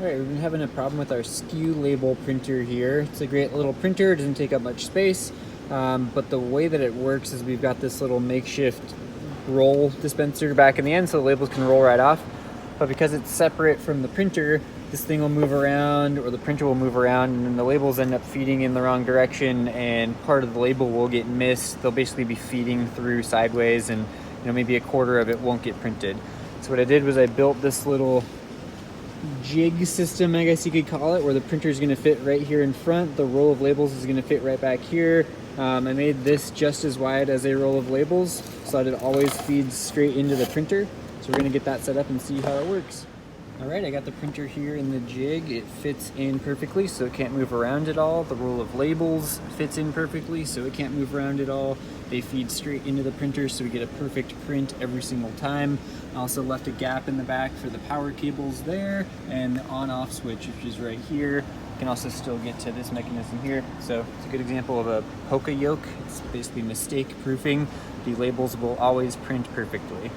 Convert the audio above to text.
Alright, we've been having a problem with our SKU label printer here. It's a great little printer, it doesn't take up much space, but the way that it works is we've got this little makeshift roll dispenser back in the end so the labels can roll right off. But because it's separate from the printer, this thing will move around, or the printer will move around, and then the labels end up feeding in the wrong direction, and part of the label will get missed. They'll basically be feeding through sideways, and maybe a quarter of it won't get printed. So what I did was I built this little jig system, I guess you could call it, where the printer is going to fit right here in front. The roll of labels is going to fit right back here. I made this just as wide as a roll of labels so that it always feeds straight into the printer. So we're going to get that set up and see how it works. Alright, I got the printer here in the jig. It fits in perfectly, so it can't move around at all. The roll of labels fits in perfectly, so it can't move around at all. They feed straight into the printer, so we get a perfect print every single time. I also left a gap in the back for the power cables there, and the on-off switch, which is right here. You can also still get to this mechanism here. So it's a good example of a Pokè yoke. It's basically mistake proofing. The labels will always print perfectly.